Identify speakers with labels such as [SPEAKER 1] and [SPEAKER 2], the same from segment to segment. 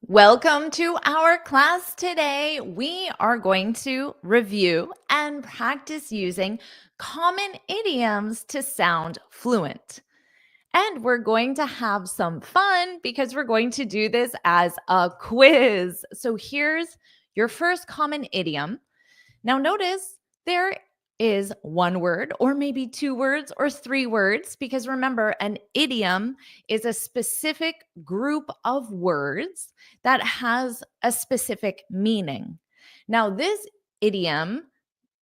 [SPEAKER 1] Welcome to our class today. We are going to review and practice using common idioms to sound fluent. And we're going to have some fun because we're going to do this as a quiz. So here's your first common idiom. Now, notice there is one word, or maybe two words, or three words, because remember, an idiom is a specific group of words that has a specific meaning. Now, this idiom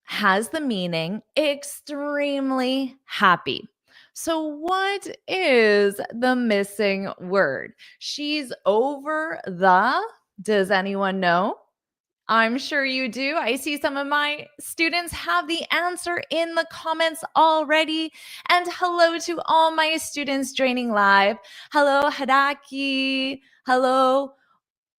[SPEAKER 1] has the meaning extremely happy. So, what is the missing word? She's over the, does anyone know? I'm sure you do. I see some of my students have the answer in the comments already. And hello to all my students joining live. Hello, Hadaki. Hello,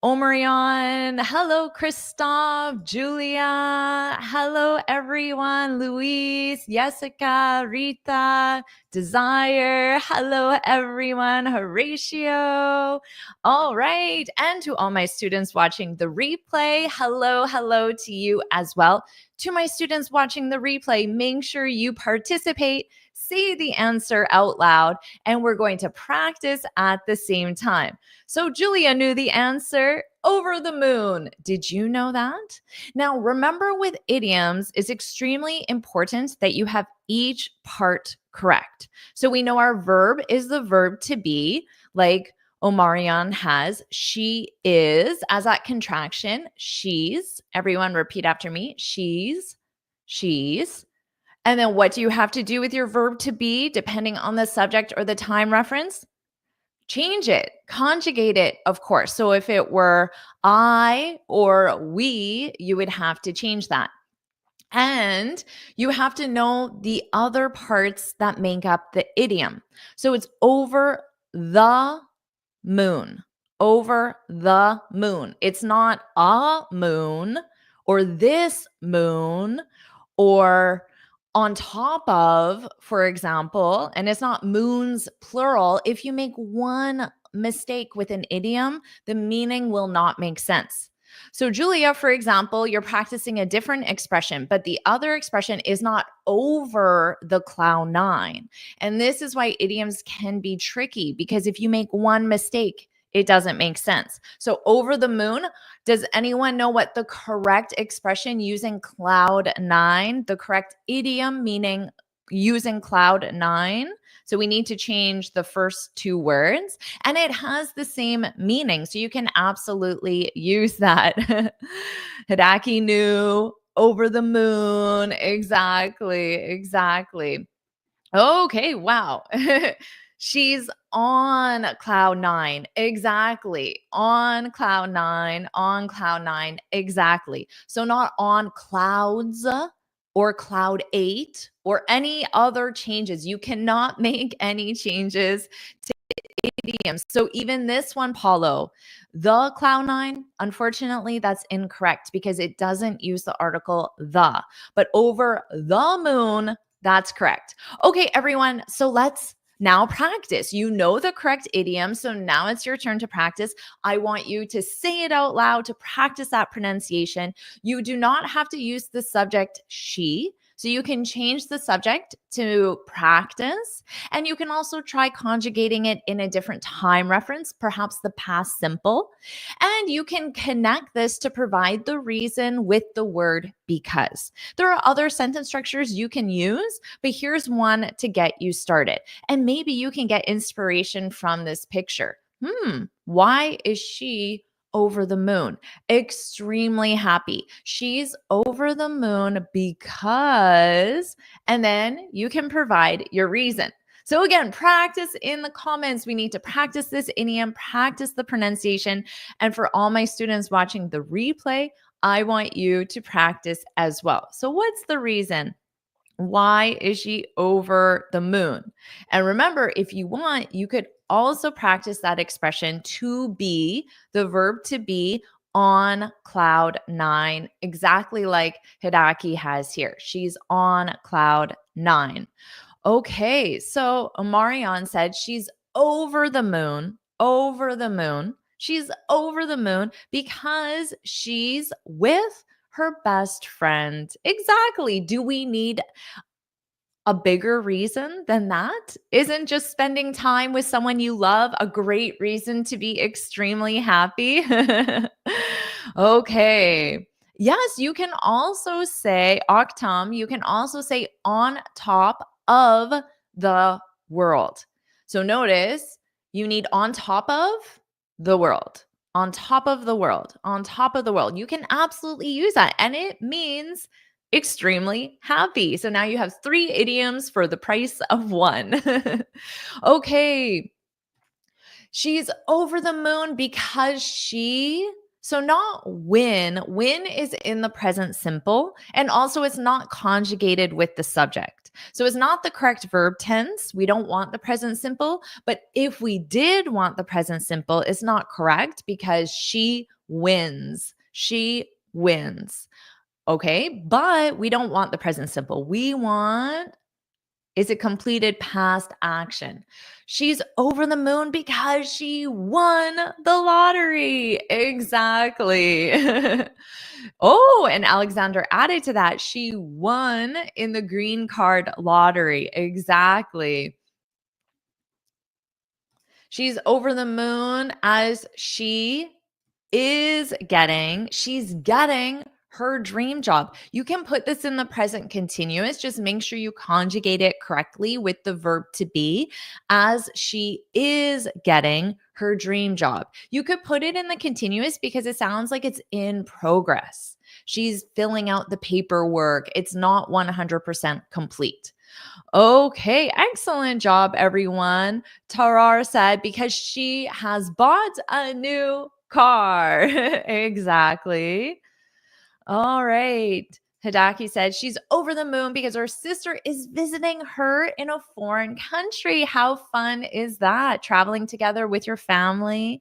[SPEAKER 1] Omarion. Hello, Christoph, Julia. Hello, everyone. Luis, Jessica, Rita, Desire. Hello, everyone. Horatio. All right. And to all my students watching the replay, hello to you as well. To my students watching the replay, make sure you participate, say the answer out loud, and we're going to practice at the same time. So Julia knew the answer, over the moon. Did you know that? Now, remember with idioms, it's extremely important that you have each part correct. So we know our verb is the verb to be, like Omarion has, she is, as that contraction, she's. Everyone repeat after me, she's. And then what do you have to do with your verb to be, depending on the subject or the time reference? Change it, conjugate it, of course. So if it were I or we, you would have to change that. And you have to know the other parts that make up the idiom. So it's over the moon, over the moon. It's not a moon or this moon or on top of, for example, and it's not moons plural. If you make one mistake with an idiom, the meaning will not make sense. So, Julia, for example, you're practicing a different expression, but the other expression is not over the cloud nine. And this is why idioms can be tricky, because if you make one mistake, it doesn't make sense. So, over the moon, does anyone know what the correct expression using cloud nine, the correct idiom meaning using cloud nine? So we need to change the first two words, and it has the same meaning. So you can absolutely use that. Hidaki knew, over the moon. Exactly. Okay, wow. She's on cloud nine. Exactly. On cloud nine. Exactly. So not on clouds or cloud eight or any other changes. You cannot make any changes to idioms. So even this one, Paulo, the cloud nine, unfortunately, that's incorrect because it doesn't use the article the. But over the moon, that's correct. Okay, everyone. So let's now practice. You know the correct idiom. So now it's your turn to practice. I want you to say it out loud to practice that pronunciation. You do not have to use the subject she. So you can change the subject to practice, and you can also try conjugating it in a different time reference, perhaps the past simple. And you can connect this to provide the reason with the word because. There are other sentence structures you can use, but here's one to get you started. And maybe you can get inspiration from this picture. Why is she over the moon? Extremely happy. She's over the moon because, and then you can provide your reason. So again, practice in the comments. We need to practice this idiom, practice the pronunciation. And for all my students watching the replay, I want you to practice as well. So what's the reason? Why is she over the moon? And remember, if you want, you could also practice that expression to be, the verb to be, on cloud nine, exactly like Hidaki has here. She's on cloud nine. Okay, so Omarion said she's over the moon, She's over the moon because she's with her best friend. Exactly. Do we need a bigger reason than that? Isn't just spending time with someone you love a great reason to be extremely happy? Okay. Yes, you can also say octam, you can also say on top of the world. So notice you need on top of the world, on top of the world, on top of the world. You can absolutely use that. And it means extremely happy. So now you have 3 idioms for the price of 1. Okay. She's over the moon because so not when is in the present simple, and also it's not conjugated with the subject. So it's not the correct verb tense. We don't want the present simple, but if we did want the present simple, it's not correct because she wins. She wins. Okay, but we don't want the present simple. We want is it completed past action. She's over the moon because she won the lottery. Exactly. Oh, and Alexander added to that, she won in the green card lottery. Exactly. She's over the moon as she's getting her dream job. You can put this in the present continuous. Just make sure you conjugate it correctly with the verb to be, as she is getting her dream job. You could put it in the continuous because it sounds like it's in progress. She's filling out the paperwork. It's not 100% complete. Okay, excellent job, everyone. Tarar said, because she has bought a new car. Exactly. All right. Hidaki said she's over the moon because her sister is visiting her in a foreign country. How fun is that? Traveling together with your family.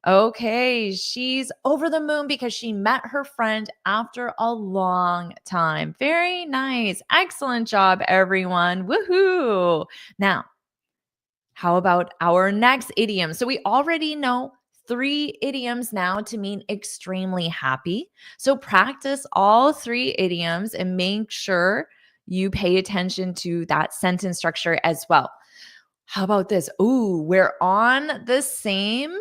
[SPEAKER 1] Okay, she's over the moon because she met her friend after a long time. Very nice. Excellent job, everyone. Woohoo. Now, how about our next idiom? So, we already know 3 idioms now to mean extremely happy. So, practice all 3 idioms and make sure you pay attention to that sentence structure as well. How about this? Ooh, we're on the same,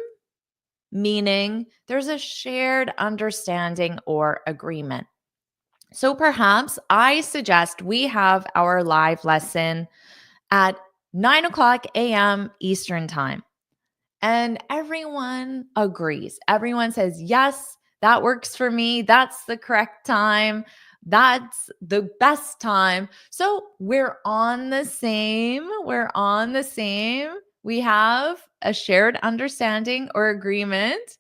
[SPEAKER 1] meaning there's a shared understanding or agreement. So perhaps I suggest we have our live lesson at 9 o'clock a.m. Eastern Time. And everyone agrees. Everyone says, yes, that works for me. That's the correct time. That's the best time. So we're on the same. We're on the same. We have a shared understanding or agreement.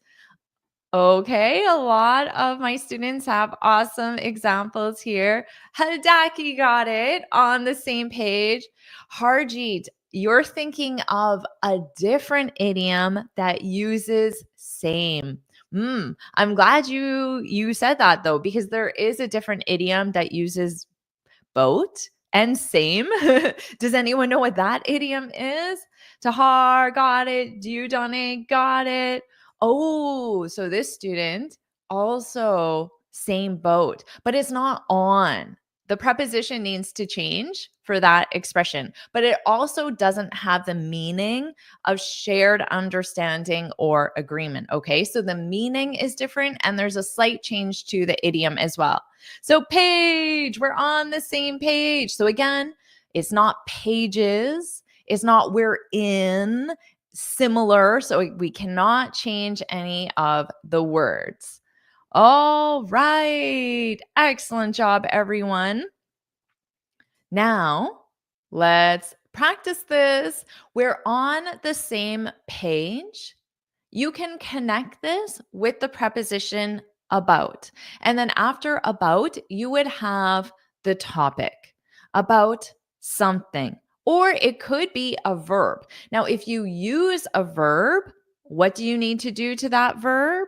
[SPEAKER 1] Okay, a lot of my students have awesome examples here. Hadaki got it, on the same page. Harjeet, you're thinking of a different idiom that uses same. I'm glad you said that though, because there is a different idiom that uses boat and same. Does anyone know what that idiom is? Tahar got it. Dudane got it. Oh, so this student also same boat, but it's not on. The preposition needs to change for that expression, but it also doesn't have the meaning of shared understanding or agreement. Okay, so the meaning is different and there's a slight change to the idiom as well. So, page, we're on the same page. So, again, it's not pages, it's not we're in, similar. So, we cannot change any of the words. All right. Excellent job, everyone. Now, let's practice this. We're on the same page. You can connect this with the preposition about. And then after about, you would have the topic about something, or it could be a verb. Now, if you use a verb, what do you need to do to that verb?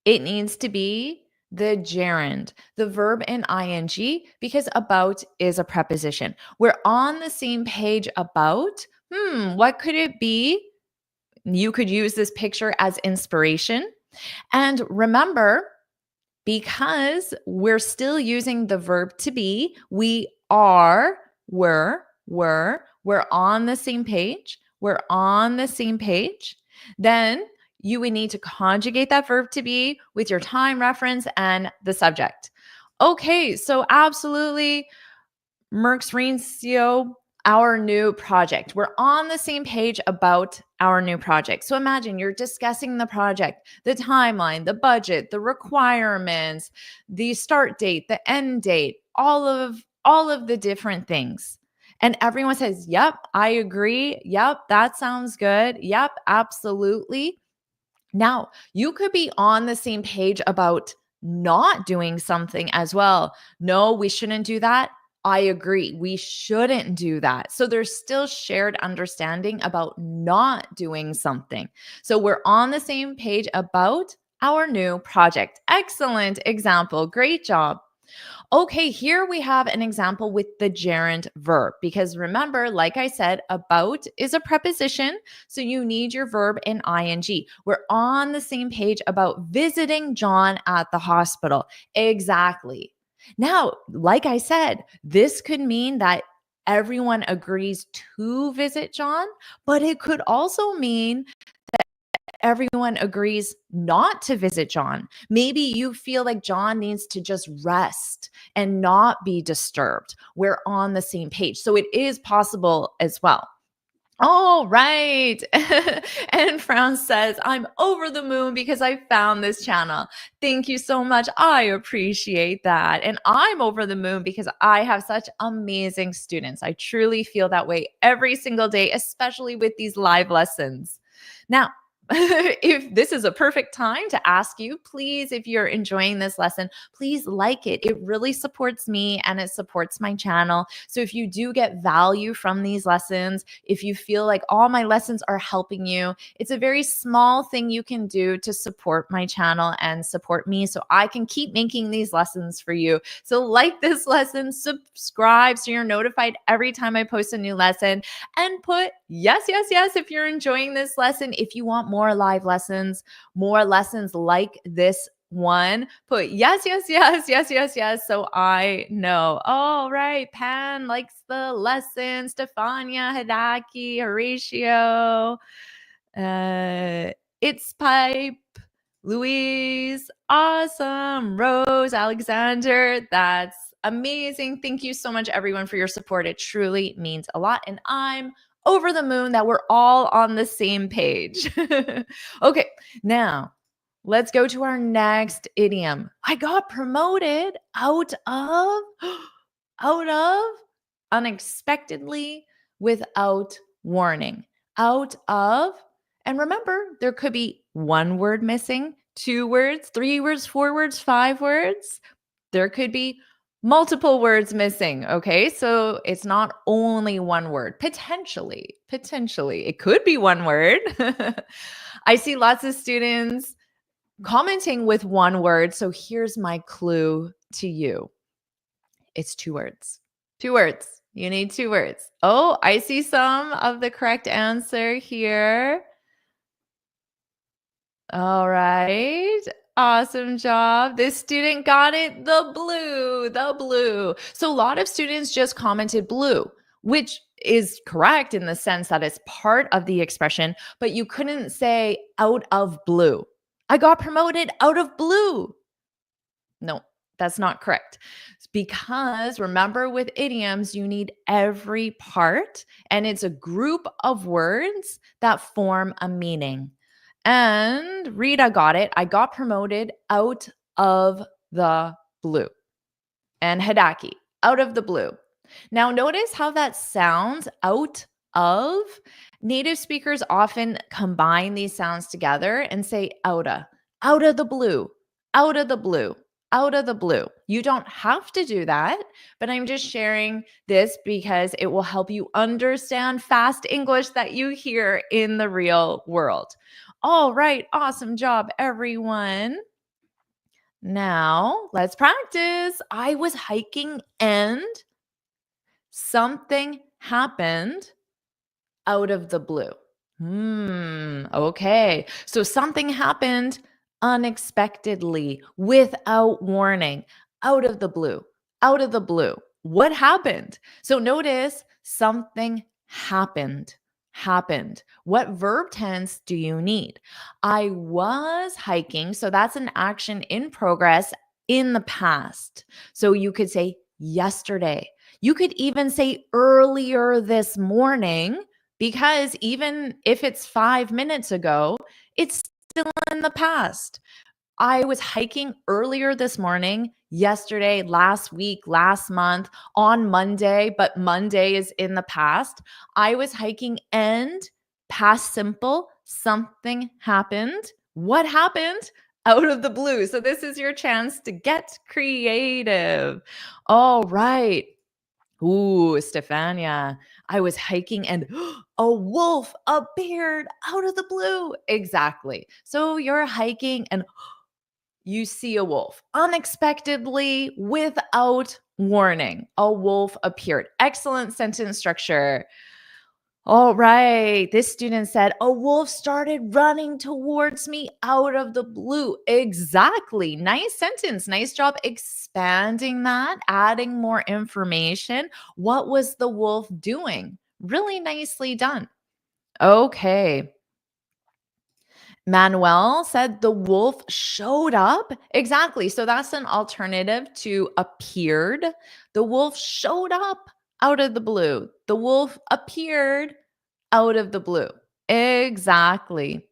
[SPEAKER 1] It needs to be the gerund, the verb in ing, because about is a preposition. We're on the same page about, what could it be? You could use this picture as inspiration. And remember, because we're still using the verb to be, we are, we're on the same page. We're on the same page. Then you would need to conjugate that verb to be with your time reference and the subject. Okay, so absolutely, Merck's Rencio, our new project. We're on the same page about our new project. So imagine you're discussing the project, the timeline, the budget, the requirements, the start date, the end date, all of the different things. And everyone says, "Yep, I agree. Yep, that sounds good. Yep, absolutely." Now, you could be on the same page about not doing something as well. No, we shouldn't do that. I agree. We shouldn't do that. So there's still shared understanding about not doing something. So we're on the same page about our new project. Excellent example. Great job. Okay, here we have an example with the gerund verb because remember, like I said, about is a preposition, so you need your verb in ing. We're on the same page about visiting John at the hospital. Exactly. Now, like I said, this could mean that everyone agrees to visit John, but it could also mean everyone agrees not to visit John. Maybe you feel like John needs to just rest and not be disturbed. We're on the same page. So it is possible as well. All right. And Franz says, I'm over the moon because I found this channel. Thank you so much. I appreciate that. And I'm over the moon because I have such amazing students. I truly feel that way every single day, especially with these live lessons. Now, if this is a perfect time to ask you, please, if you're enjoying this lesson, please like it. It really supports me and it supports my channel. So if you do get value from these lessons, if you feel like all my lessons are helping you, it's a very small thing you can do to support my channel and support me so I can keep making these lessons for you. So like this lesson, subscribe so you're notified every time I post a new lesson, and put yes, yes, yes if you're enjoying this lesson. If you want more live lessons, more lessons like this one, put yes, yes, yes, yes, yes, yes. So I know. All right. Pan likes the lesson. Stefania, Hidaki, Horatio, it's Pipe, Louise, awesome. Rose, Alexander, that's amazing. Thank you so much, everyone, for your support. It truly means a lot. And I'm over the moon that we're all on the same page. Okay, now let's go to our next idiom. I got promoted out of, out of, unexpectedly, without warning. Out of, and remember, there could be one word missing, 2 words, 3 words, 4 words, 5 words. There could be multiple words missing. Okay. So it's not only one word. Potentially, it could be one word. I see lots of students commenting with one word. So here's my clue to you. It's 2 words. 2 words. You need 2 words. Oh, I see some of the correct answer here. All right. Awesome job. This student got it. The blue. So a lot of students just commented blue, which is correct in the sense that it's part of the expression, but you couldn't say out of blue. I got promoted out of blue. No, that's not correct. Because remember, with idioms, you need every part, and it's a group of words that form a meaning. And Rita got it. I got promoted out of the blue. And Hidaki, out of the blue. Now, notice how that sounds, out of. Native speakers often combine these sounds together and say outa, out of the blue, out of the blue, out of the blue. You don't have to do that, but I'm just sharing this because it will help you understand fast English that you hear in the real world. All right, awesome job, everyone. Now, let's practice. I was hiking and something happened out of the blue. Okay. So something happened unexpectedly, without warning, out of the blue, out of the blue. What happened? So notice something happened. Happened. What verb tense do you need? I was hiking. So that's an action in progress in the past. So you could say yesterday. You could even say earlier this morning, because even if it's 5 minutes ago, it's still in the past. I was hiking earlier this morning, yesterday, last week, last month, on Monday, but Monday is in the past. I was hiking and past simple, something happened. What happened? Out of the blue. So this is your chance to get creative. All right. Ooh, Stefania, I was hiking and a wolf appeared out of the blue. Exactly. So you're hiking and you see a wolf unexpectedly without warning. A wolf appeared. Excellent sentence structure. All right. This student said, a wolf started running towards me out of the blue. Exactly. Nice sentence. Nice job expanding that, adding more information. What was the wolf doing? Really nicely done. Okay. Manuel said the wolf showed up. Exactly. So that's an alternative to appeared. The wolf showed up out of the blue. The wolf appeared out of the blue. Exactly.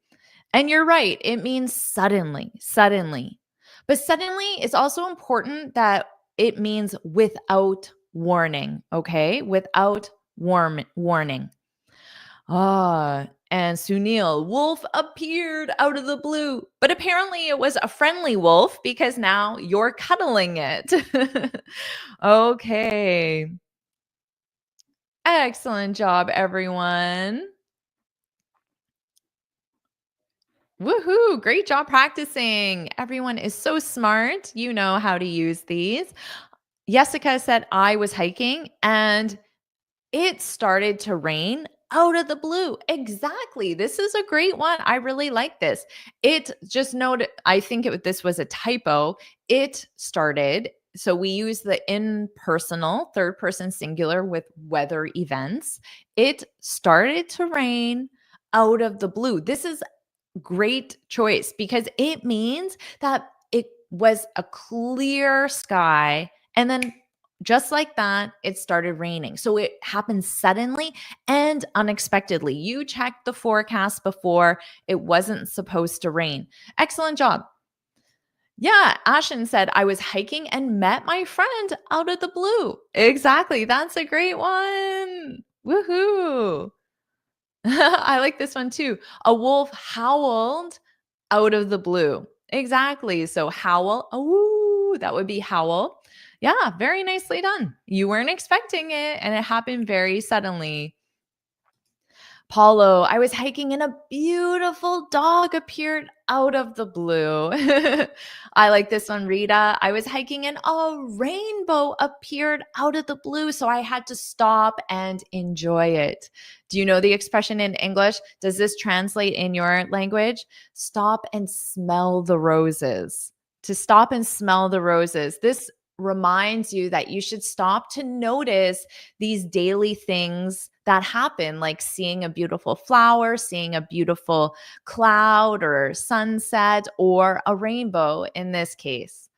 [SPEAKER 1] And you're right. It means suddenly, suddenly. But suddenly is also important that it means without warning. Okay. Without warning. And Sunil, wolf appeared out of the blue, but apparently it was a friendly wolf because now you're cuddling it. Okay. Excellent job, everyone. Woohoo! Great job practicing. Everyone is so smart. You know how to use these. Jessica said, I was hiking and it started to rain out of the blue. Exactly. This is a great one. I really like this. It just noted, I think this was a typo. It started, so we use the impersonal third person singular with weather events. It started to rain out of the blue. This is great choice because it means that it was a clear sky and then just like that, it started raining. So it happened suddenly and unexpectedly. You checked the forecast before, it wasn't supposed to rain. Excellent job. Yeah, Ashen said, I was hiking and met my friend out of the blue. Exactly. That's a great one. Woohoo. I like this one too. A wolf howled out of the blue. Exactly. So howl, oh, that would be howl. Yeah, very nicely done. You weren't expecting it and it happened very suddenly. Paulo, I was hiking and a beautiful dog appeared out of the blue. I like this one, Rita. I was hiking and a rainbow appeared out of the blue, so I had to stop and enjoy it. Do you know the expression in English? Does this translate in your language? Stop and smell the roses. To stop and smell the roses. This reminds you that you should stop to notice these daily things that happen, like seeing a beautiful flower, seeing a beautiful cloud or sunset, or a rainbow in this case.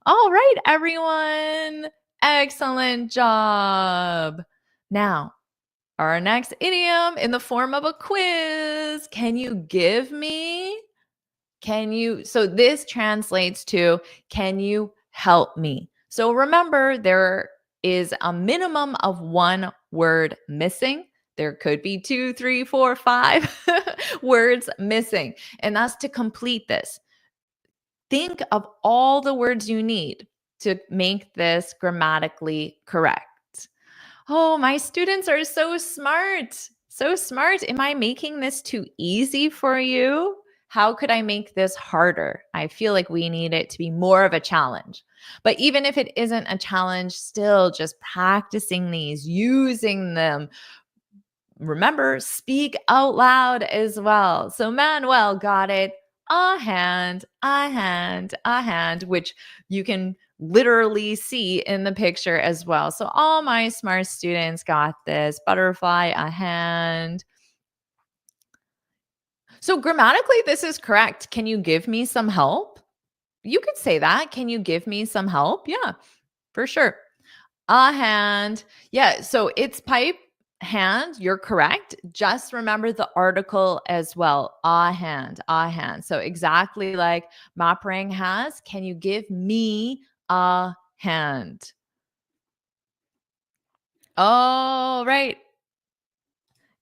[SPEAKER 1] All right, everyone. Excellent job. Now, our next idiom in the form of a quiz. Can you give me? So this translates to, can you help me? So remember, there is a minimum of one word missing. There could be 2, 3, 4, 5 words missing. And that's to complete this. Think of all the words you need to make this grammatically correct. Oh, my students are so smart. So smart. Am I making this too easy for you? How could I make this harder? I feel like we need it to be more of a challenge. But even if it isn't a challenge, still just practicing these, using them, Remember, speak out loud as well. So Manuel got it. A hand, a hand, a hand, which you can literally see in the picture as well. So all my smart students got this. Butterfly, a hand. So grammatically, this is correct. Can you give me some help? You could say that. Can you give me some help? Yeah, for sure. A hand. Yeah, so it's pipe, hand. You're correct. Just remember the article as well. A hand, a hand. So exactly like Maprang has. Can you give me a hand? Oh, right.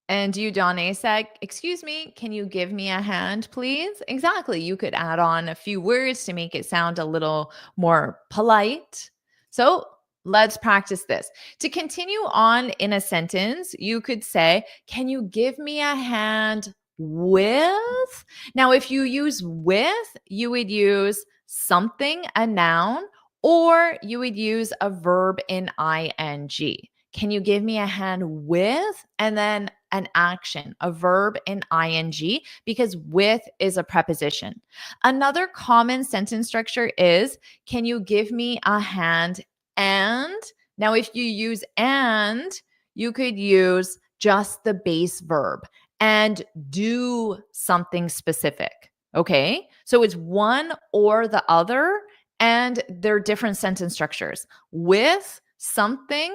[SPEAKER 1] And you, Donna, said, excuse me, can you give me a hand, please? Exactly. You could add on a few words to make it sound a little more polite. So let's practice this. To continue on in a sentence, you could say, can you give me a hand with? Now, if you use with, you would use something, a noun, or you would use a verb in ing. Can you give me a hand with? And then an action, a verb in ing, because with is a preposition. Another common sentence structure is, can you give me a hand and? Now, if you use and, you could use just the base verb and do something specific. Okay. So it's one or the other, and they're different sentence structures with something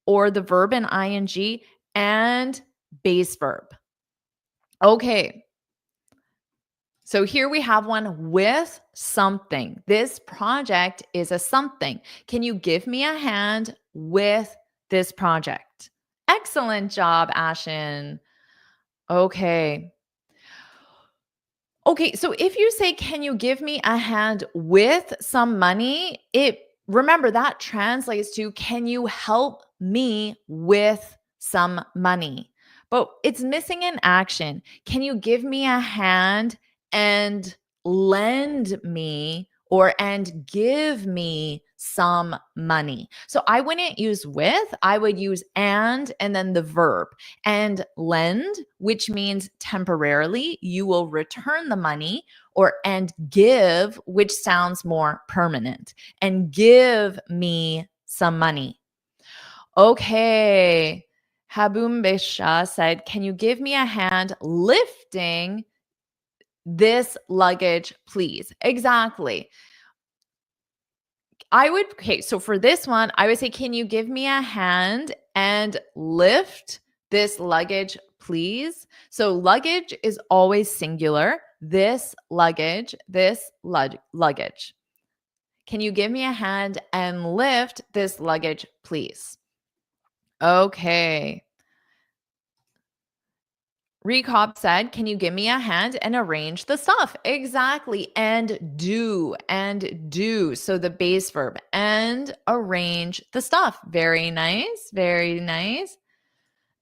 [SPEAKER 1] or the verb in ing and base verb. Okay. So here we have one with something. This project is a something. Can you give me a hand with this project? Excellent job, Ashen. Okay. Okay, so if you say, can you give me a hand with some money? Remember that translates to, can you help me with some money? But it's missing an action. Can you give me a hand and lend me and give me some money? So I wouldn't use with, I would use and then the verb. And lend, which means temporarily, you will return the money, and give, which sounds more permanent. And give me some money. Okay. Habum Besha said, can you give me a hand lifting this luggage, please? Exactly. Okay, so for this one, I would say, can you give me a hand and lift this luggage, please? So luggage is always singular. This luggage, luggage. Can you give me a hand and lift this luggage, please? Okay. Recop said, can you give me a hand and arrange the stuff? Exactly. And do. So the base verb, and arrange the stuff. Very nice. Very nice.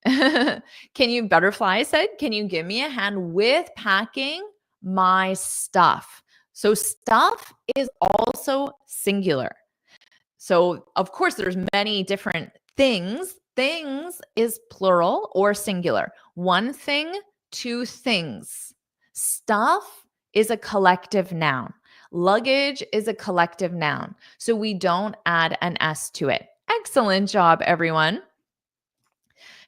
[SPEAKER 1] Butterfly said, can you give me a hand with packing my stuff? So stuff is also singular. So of course there's many different things. Things is plural or singular. One thing, two things. Stuff is a collective noun. Luggage is a collective noun. So we don't add an S to it. Excellent job, everyone.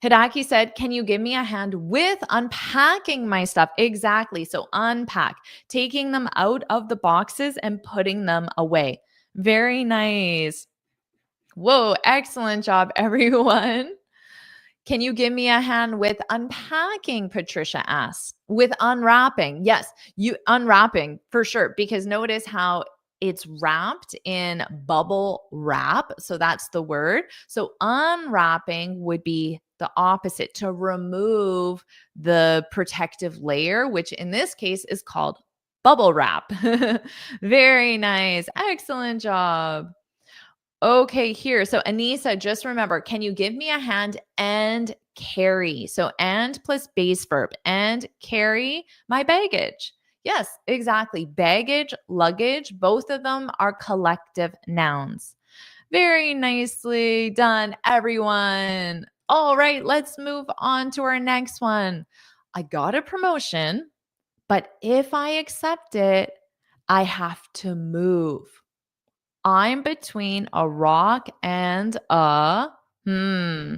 [SPEAKER 1] Hidaki said, can you give me a hand with unpacking my stuff? Exactly. So unpack, taking them out of the boxes and putting them away. Very nice. Whoa, excellent job, everyone. Can you give me a hand with unpacking? Patricia asked. With unwrapping. Yes, you unwrapping for sure, because notice how it's wrapped in bubble wrap. So that's the word. So unwrapping would be the opposite, to remove the protective layer, which in this case is called bubble wrap. Very nice. Excellent job. Okay, here. So Anissa, just remember, can you give me a hand and carry? So and plus base verb, and carry my baggage. Yes, exactly. Baggage, luggage, both of them are collective nouns. Very nicely done, everyone. All right, let's move on to our next one. I got a promotion, but if I accept it, I have to move. I'm between a rock and a hmm.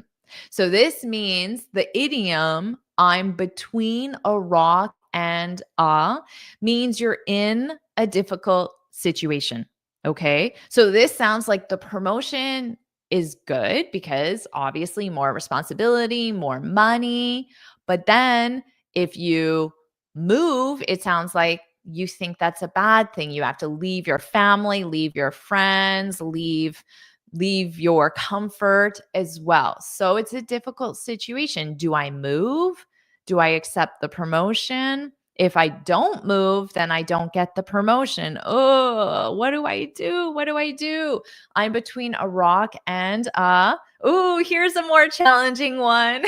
[SPEAKER 1] So this means the idiom I'm between a rock and a means you're in a difficult situation. Okay. So this sounds like the promotion is good because obviously more responsibility, more money. But then if you move, it sounds like you think that's a bad thing. You have to leave your family, leave your friends, leave your comfort as well. So it's a difficult situation. Do I move? Do I accept the promotion? If I don't move, then I don't get the promotion. Oh, what do I do? What do I do? I'm between a rock and a. Oh, here's a more challenging one.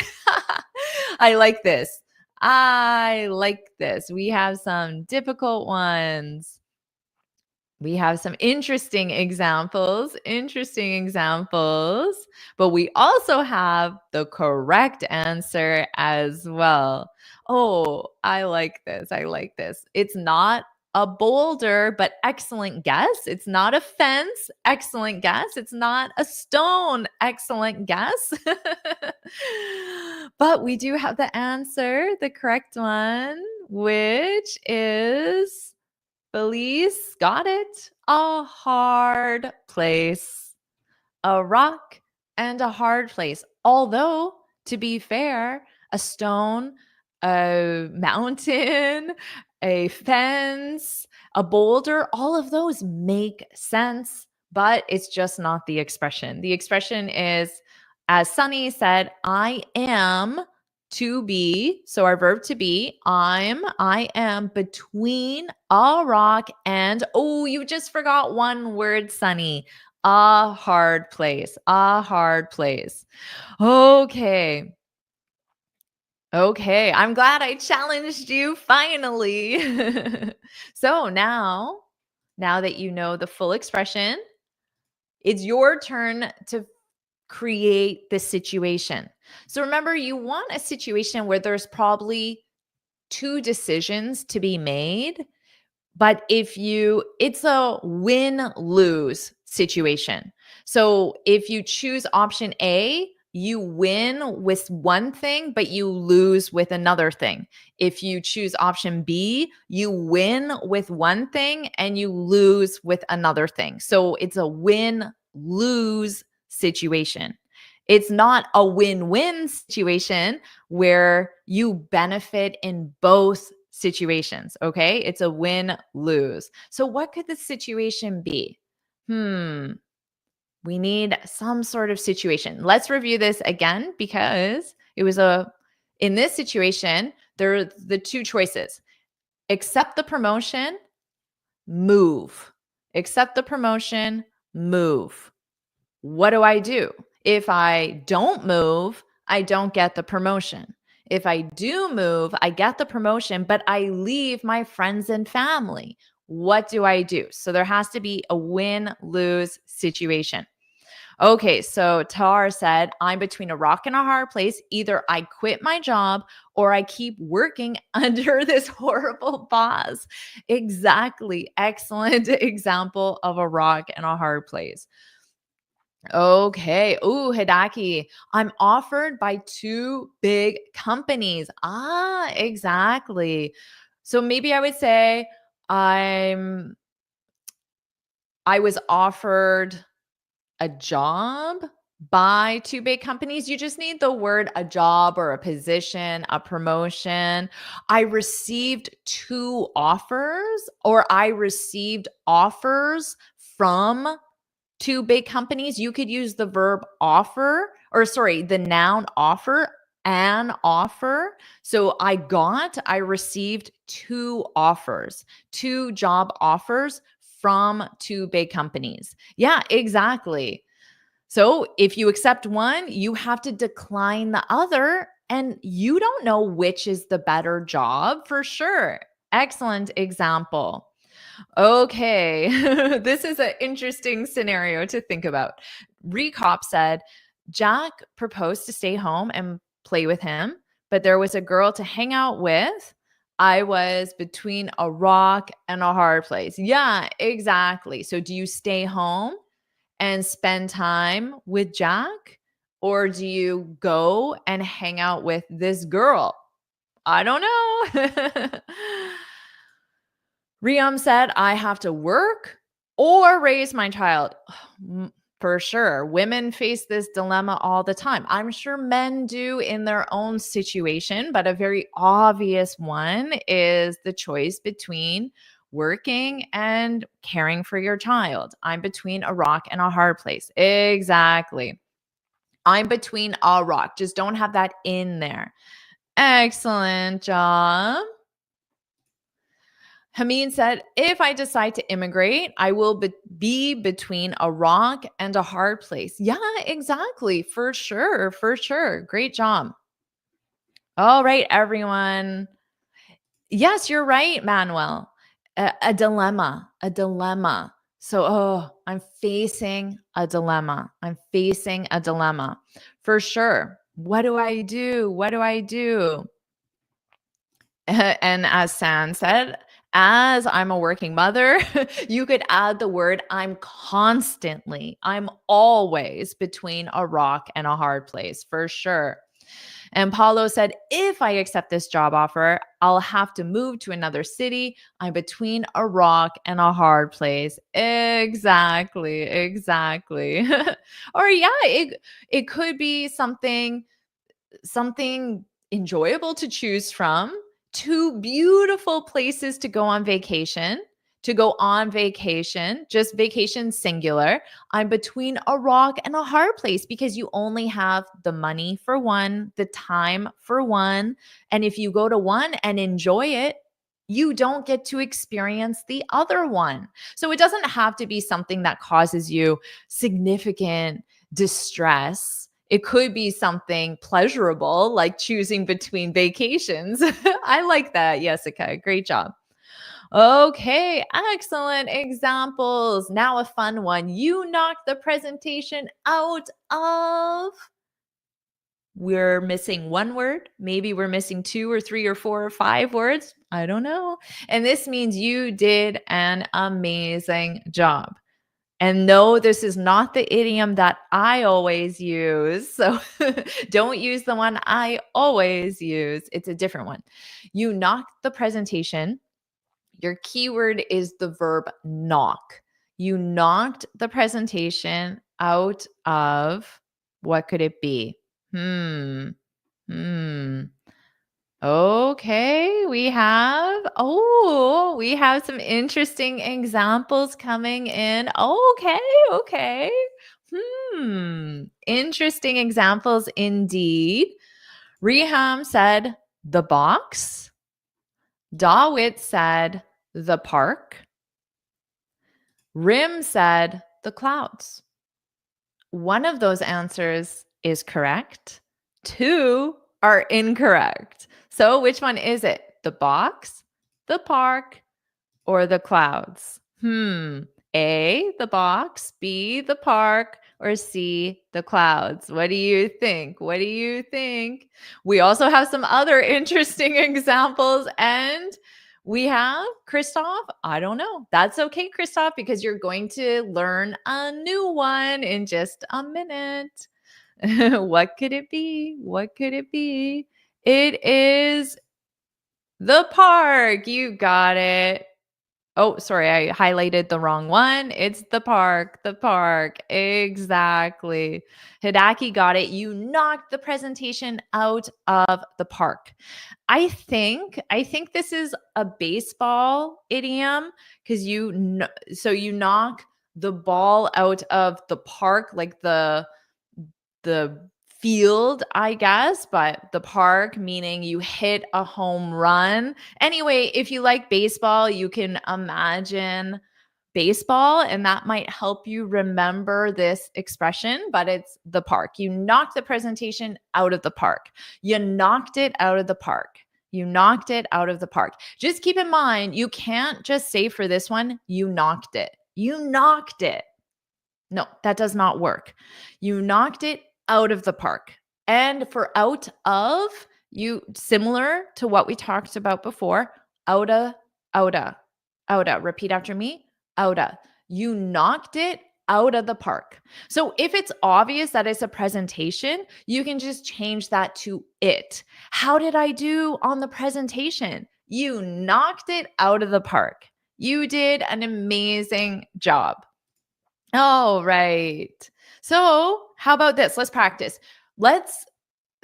[SPEAKER 1] I like this. I like this. We have some difficult ones. We have some interesting examples, but we also have the correct answer as well. Oh, I like this. I like this. It's not a boulder, but excellent guess. It's not a fence. Excellent guess. It's not a stone. Excellent guess. But we do have the answer, the correct one, which is Felice, got it. A hard place. A rock and a hard place. Although, to be fair, a stone, a mountain, a fence, a boulder, all of those make sense, but it's just not the expression. The expression is, as Sunny said, I am to be. So our verb to be, I am between a rock and, oh, you just forgot one word, Sunny. A hard place. A hard place. Okay. Okay. I'm glad I challenged you finally. So now that you know the full expression, it's your turn to create the situation. So remember, you want a situation where there's probably two decisions to be made. But it's a win-lose situation. So if you choose option A, you win with one thing, but you lose with another thing. If you choose option B, you win with one thing and you lose with another thing. So it's a win-lose situation. It's not a win-win situation where you benefit in both situations. Okay. It's a win lose. So, what could the situation be? We need some sort of situation. Let's review this again because in this situation, there are the two choices: accept the promotion, move. Accept the promotion, move. What do I do? If I don't move, I don't get the promotion. If I do move, I get the promotion, but I leave my friends and family. What do I do? So there has to be a win-lose situation. Okay, so Tar said, I'm between a rock and a hard place. Either I quit my job or I keep working under this horrible boss. Exactly. Excellent example of a rock and a hard place. Okay. Ooh, Hidaki. I'm offered by two big companies. Ah, exactly. So maybe I would say I was offered a job by two big companies. You just need the word a job or a position, a promotion. I received two offers, or I received offers from two big companies. You could use the verb offer, or sorry, the noun offer, an offer. So I received two offers, two job offers from two big companies. Yeah, exactly. So if you accept one, you have to decline the other, and you don't know which is the better job for sure. Excellent example. Okay, this is an interesting scenario to think about. Recop said, Jack proposed to stay home and play with him, but there was a girl to hang out with. I was between a rock and a hard place. Yeah, exactly. So do you stay home and spend time with Jack? Or do you go and hang out with this girl? I don't know. Riam said, I have to work or raise my child. For sure. Women face this dilemma all the time. I'm sure men do in their own situation, but a very obvious one is the choice between working and caring for your child. I'm between a rock and a hard place. Exactly. I'm between a rock. Just don't have that in there. Excellent job. Hameen said, if I decide to immigrate, I will be between a rock and a hard place. Yeah, exactly. For sure. For sure. Great job. All right, everyone. Yes, you're right, Manuel. A dilemma, a dilemma. So, I'm facing a dilemma. I'm facing a dilemma for sure. What do I do? What do I do? And as San said, as I'm a working mother, you could add the word I'm constantly, I'm always between a rock and a hard place for sure. And Paulo said, if I accept this job offer, I'll have to move to another city. I'm between a rock and a hard place. Exactly. Exactly. Or yeah, it could be something enjoyable to choose from, two beautiful places to go on vacation, just vacation singular. I'm between a rock and a hard place because you only have the money for one, the time for one. And if you go to one and enjoy it, you don't get to experience the other one. So it doesn't have to be something that causes you significant distress. It could be something pleasurable, like choosing between vacations. I like that, Jessica. Great job. Okay, excellent examples. Now a fun one. You knocked the presentation out of. We're missing one word. Maybe we're missing 2 or 3 or 4 or 5 words. I don't know. And this means you did an amazing job. And no, this is not the idiom that I always use. So don't use the one I always use. It's a different one. You knocked the presentation. Your keyword is the verb knock. You knocked the presentation out of, what could it be? Okay, we have some interesting examples coming in. Okay. Interesting examples indeed. Reham said the box. Dawit said the park. Rim said the clouds. One of those answers is correct. 2 are incorrect. So which one is it? The box, the park, or the clouds? A, the box, B, the park, or C, the clouds? What do you think? What do you think? We also have some other interesting examples, and we have Christoph. I don't know. That's okay, Christoph, because you're going to learn a new one in just a minute. What could it be? What could it be? It is the park. You got it. Oh, sorry, I highlighted the wrong one. It's the park, the park. Exactly. Hidaki got it. You knocked the presentation out of the park. I think this is a baseball idiom because you knock the ball out of the park, like the field, I guess, but the park meaning you hit a home run. Anyway, if you like baseball, you can imagine baseball, and that might help you remember this expression, but it's the park. You knocked the presentation out of the park. You knocked it out of the park. You knocked it out of the park. Just keep in mind, you can't just say for this one, you knocked it. You knocked it. No, that does not work. You knocked it out of the park. And for out of, you similar to what we talked about before, outa, outa, outa. Repeat after me. Outa. You knocked it out of the park. So if it's obvious that it's a presentation, you can just change that to it. How did I do on the presentation? You knocked it out of the park. You did an amazing job. All right. So, how about this? Let's practice. Let's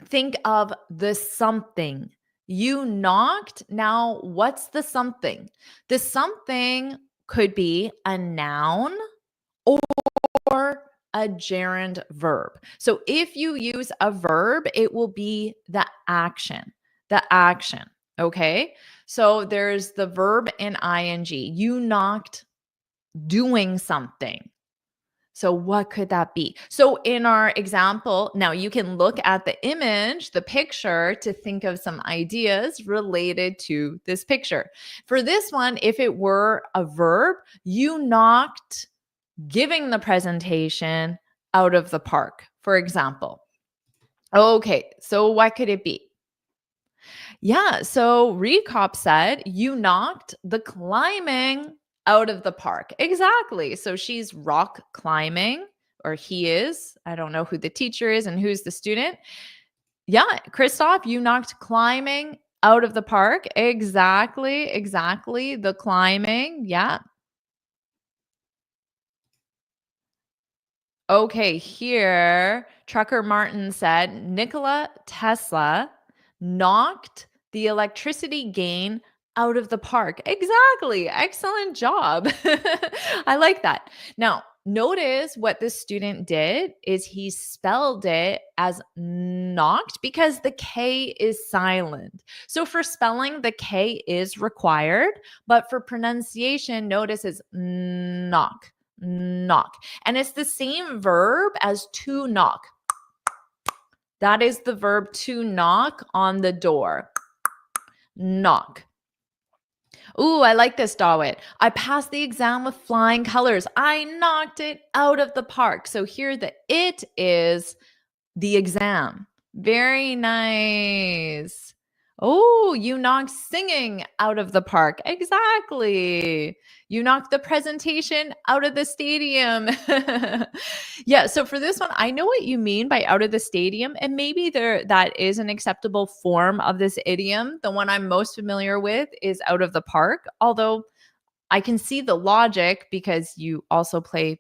[SPEAKER 1] think of the something. You knocked. Now, what's the something? The something could be a noun or a gerund verb. So, if you use a verb, it will be the action. The action. Okay. So, there's the verb in ing. You knocked doing something. So what could that be? So in our example, now you can look at the image, the picture, to think of some ideas related to this picture. For this one, if it were a verb, you knocked giving the presentation out of the park, for example. Okay, so what could it be? Yeah, so Recop said you knocked the climbing out of the park. Exactly. So she's rock climbing, or he is. I don't know who the teacher is and who's the student. Yeah, Christoph, you knocked climbing out of the park. Exactly. Exactly. The climbing. Yeah. Okay, here, Trucker Martin said Nikola Tesla knocked the electricity gain out of the park. Exactly. Excellent job. I like that. Now, notice what this student did is he spelled it as knocked because the K is silent. So for spelling, the K is required, but for pronunciation, notice it's knock, knock. And it's the same verb as to knock. That is the verb to knock on the door. Knock. Ooh, I like this, Dawit. I passed the exam with flying colors. I knocked it out of the park. So here the it is the exam. Very nice. Oh, you knocked singing out of the park. Exactly. You knocked the presentation out of the stadium. Yeah, so for this one, I know what you mean by out of the stadium, and maybe that is an acceptable form of this idiom. The one I'm most familiar with is out of the park, although I can see the logic because you also play.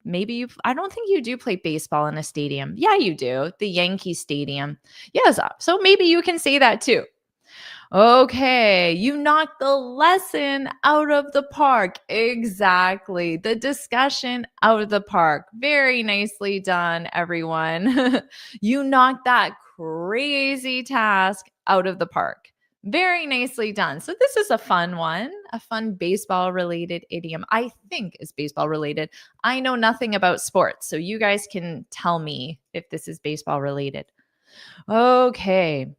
[SPEAKER 1] I don't think you do play baseball in a stadium. Yeah, you do. The Yankee Stadium. Yes. So maybe you can say that too. Okay, you knocked the lesson out of the park. Exactly. The discussion out of the park. Very nicely done, everyone. You knocked that crazy task out of the park. Very nicely done. So this is a fun one, a fun baseball related idiom. I think is baseball related. I know nothing about sports, so you guys can tell me if this is baseball related. Okay.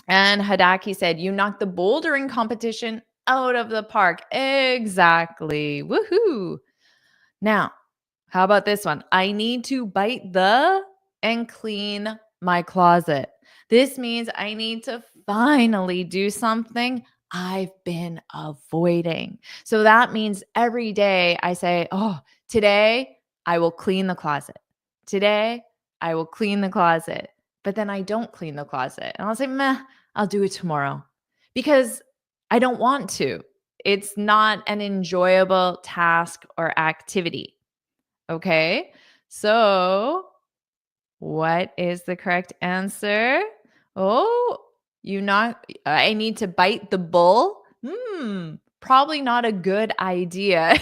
[SPEAKER 1] And Hadaki said, you knocked the bouldering competition out of the park. Exactly. Woohoo. Now, how about this one? I need to bite the and clean my closet. This means I need to finally do something I've been avoiding. So that means every day I say, oh, today I will clean the closet. Today I will clean the closet. But then I don't clean the closet. And I'll say, meh, I'll do it tomorrow because I don't want to. It's not an enjoyable task or activity. Okay. So, what is the correct answer? Oh, I need to bite the bull. Probably not a good idea.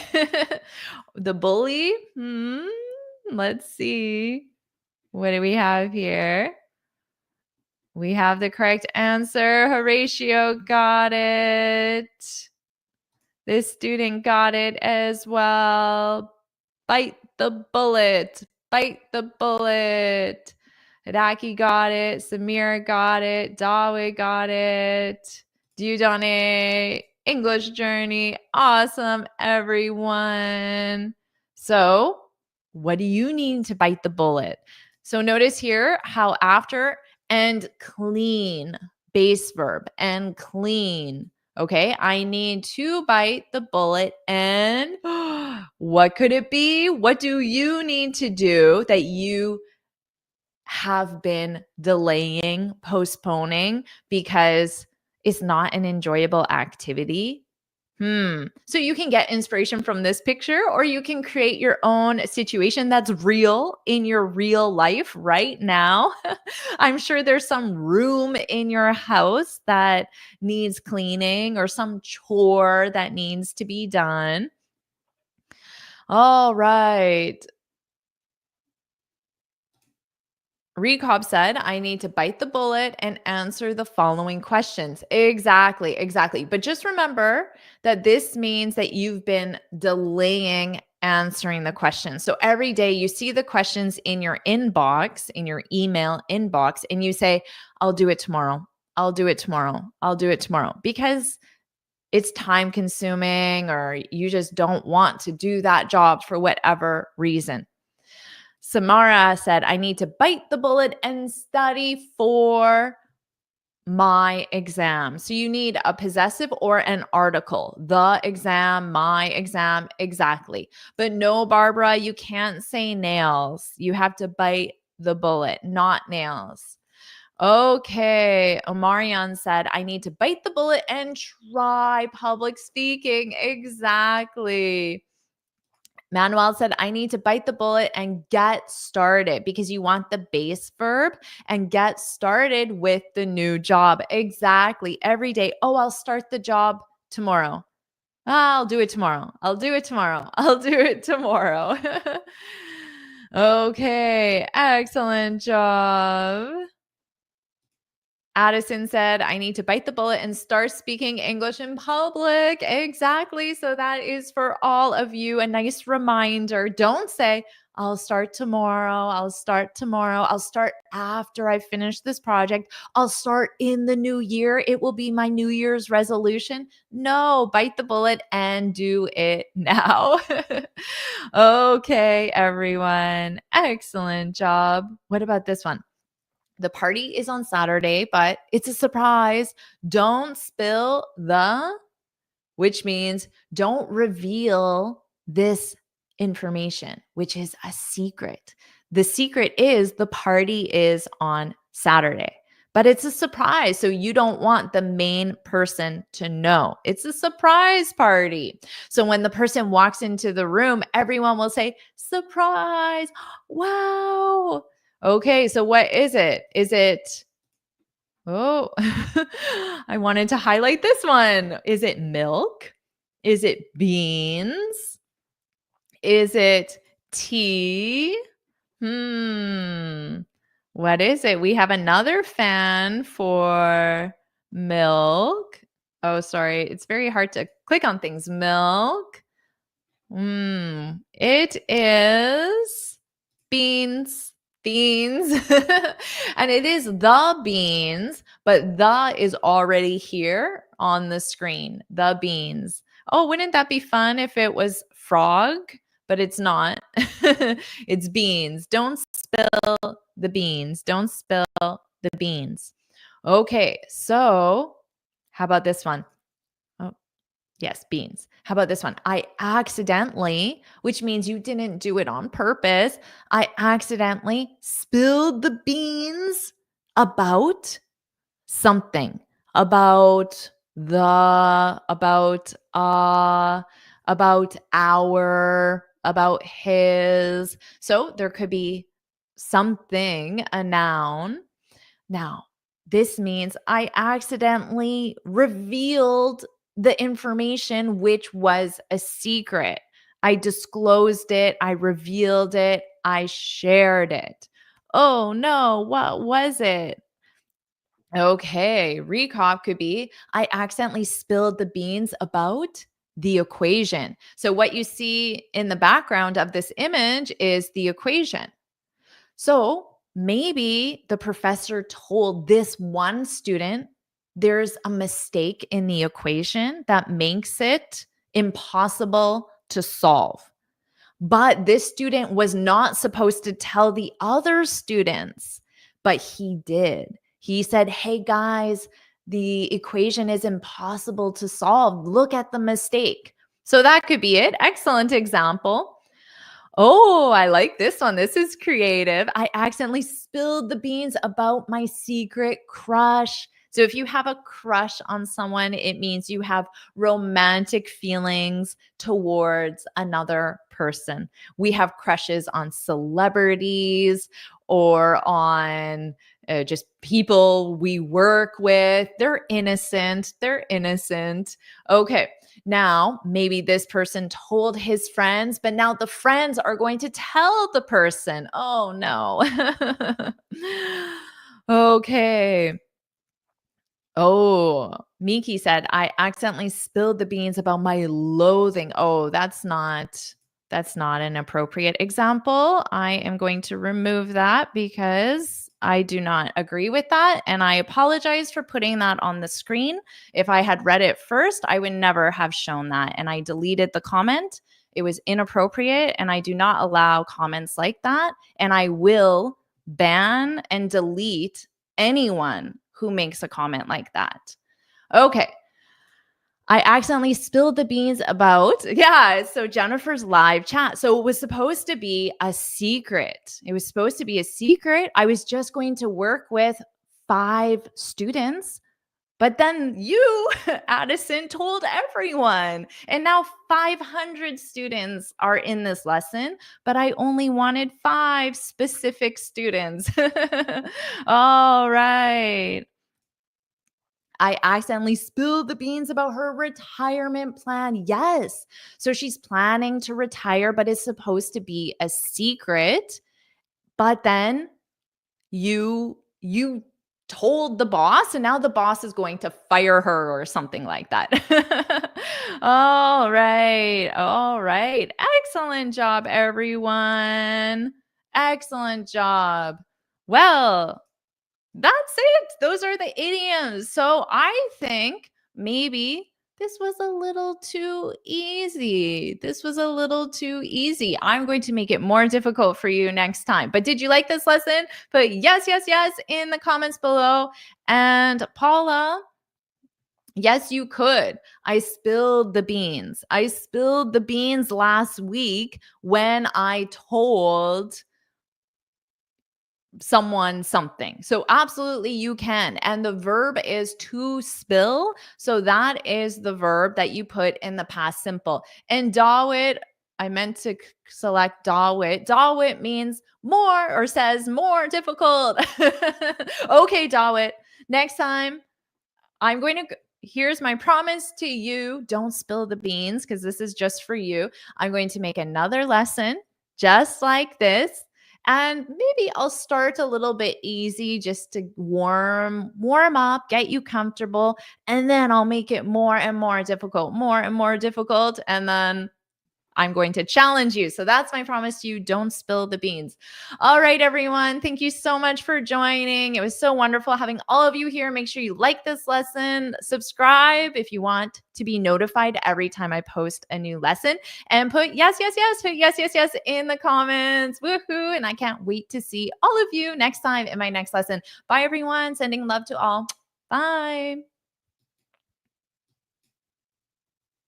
[SPEAKER 1] The bully? Let's see. What do we have here? We have the correct answer. Horatio got it. This student got it as well. Bite the bullet. Bite the bullet. Hidaki got it. Samira got it. Dawe got it. Dudane. English Journey. Awesome, everyone. So, what do you need to bite the bullet? So notice here how after and clean, base verb, and clean. Okay, I need to bite the bullet and what could it be? What do you need to do that you have been delaying, postponing because it's not an enjoyable activity? So you can get inspiration from this picture, or you can create your own situation that's real in your real life right now. I'm sure there's some room in your house that needs cleaning or some chore that needs to be done. All right. Recob said, I need to bite the bullet and answer the following questions. Exactly, exactly. But just remember that this means that you've been delaying answering the questions. So every day you see the questions in your inbox, in your email inbox, and you say, I'll do it tomorrow. I'll do it tomorrow. I'll do it tomorrow. Because it's time consuming, or you just don't want to do that job for whatever reason. Samara said, I need to bite the bullet and study for my exam. So you need a possessive or an article. The exam, my exam, exactly. But no, Barbara, you can't say nails. You have to bite the bullet, not nails. Okay. Omarion said, I need to bite the bullet and try public speaking. Exactly. Manuel said, I need to bite the bullet and get started, because you want the base verb and get started with the new job. Exactly. Every day. Oh, I'll start the job tomorrow. I'll do it tomorrow. I'll do it tomorrow. I'll do it tomorrow. Okay. Excellent job. Addison said, I need to bite the bullet and start speaking English in public. Exactly. So that is for all of you a nice reminder. Don't say, I'll start tomorrow. I'll start tomorrow. I'll start after I finish this project. I'll start in the new year. It will be my New Year's resolution. No, bite the bullet and do it now. Okay, everyone. Excellent job. What about this one? The party is on Saturday, but it's a surprise. Don't spill the, which means don't reveal this information, which is a secret. The secret is the party is on Saturday, but it's a surprise. So you don't want the main person to know. It's a surprise party. So when the person walks into the room, everyone will say, surprise. Wow. Okay, so what is it? Is it, oh, I wanted to highlight this one. Is it milk? Is it beans? Is it tea? Hmm. What is it? We have another fan for milk. Oh, sorry. It's very hard to click on things. Milk. It is beans. Beans. And it is the beans, but the is already here on the screen. The beans. Oh, wouldn't that be fun if it was frog? But it's not. It's beans. Don't spill the beans. Don't spill the beans. Okay, so how about this one? Oh, yes, beans. How about this one? I accidentally, which means you didn't do it on purpose, I accidentally spilled the beans about something, about the, about our, about his. So there could be something, a noun. Now, this means I accidentally revealed the information, which was a secret. I disclosed it, I revealed it, I shared it. Oh no, what was it? Okay, recop could be I accidentally spilled the beans about the equation. So, what you see in the background of this image is the equation. So, maybe the professor told this one student there's a mistake in the equation that makes it impossible to solve. But this student was not supposed to tell the other students, but he did. He said, "Hey guys, the equation is impossible to solve. Look at the mistake." So that could be it. Excellent example. Oh, I like this one. This is creative. I accidentally spilled the beans about my secret crush. So if you have a crush on someone, it means you have romantic feelings towards another person. We have crushes on celebrities or on just people we work with. They're innocent. They're innocent. Okay. Now, maybe this person told his friends, but now the friends are going to tell the person. Oh, no. Okay. Oh, Miki said, I accidentally spilled the beans about my loathing. Oh, that's not an appropriate example. I am going to remove that because I do not agree with that. And I apologize for putting that on the screen. If I had read it first, I would never have shown that. And I deleted the comment. It was inappropriate. And I do not allow comments like that. And I will ban and delete anyone who makes a comment like that. Okay. I accidentally spilled the beans about, yeah. So Jennifer's live chat. So it was supposed to be a secret. It was supposed to be a secret. I was just going to work with 5 students. But then you, Addison, told everyone. And now 500 students are in this lesson, but I only wanted 5 specific students. All right. I accidentally spilled the beans about her retirement plan. Yes. So she's planning to retire, but it's supposed to be a secret. But then you told the boss, and now the boss is going to fire her or something like that. All right. All right. Excellent job, everyone. Excellent job. Well, that's it. Those are the idioms. So I think maybe this was a little too easy. This was a little too easy. I'm going to make it more difficult for you next time. But did you like this lesson? Put yes, yes, yes in the comments below. And Paula, yes, you could. I spilled the beans. I spilled the beans last week when I told someone something. So absolutely you can. And the verb is to spill. So that is the verb that you put in the past simple. And Dawit, I meant to select Dawit. Dawit means more or says more difficult. Okay, Dawit. Next time I'm going to here's my promise to you. Don't spill the beans because this is just for you. I'm going to make another lesson just like this. And maybe I'll start a little bit easy just to warm up, get you comfortable, and then I'll make it more and more difficult, and then I'm going to challenge you. So that's my promise to you. Don't spill the beans. All right, everyone. Thank you so much for joining. It was so wonderful having all of you here. Make sure you like this lesson, subscribe if you want to be notified every time I post a new lesson, and put yes, yes, yes, put yes, yes, yes in the comments. Woohoo. And I can't wait to see all of you next time in my next lesson. Bye, everyone. Sending love to all. Bye.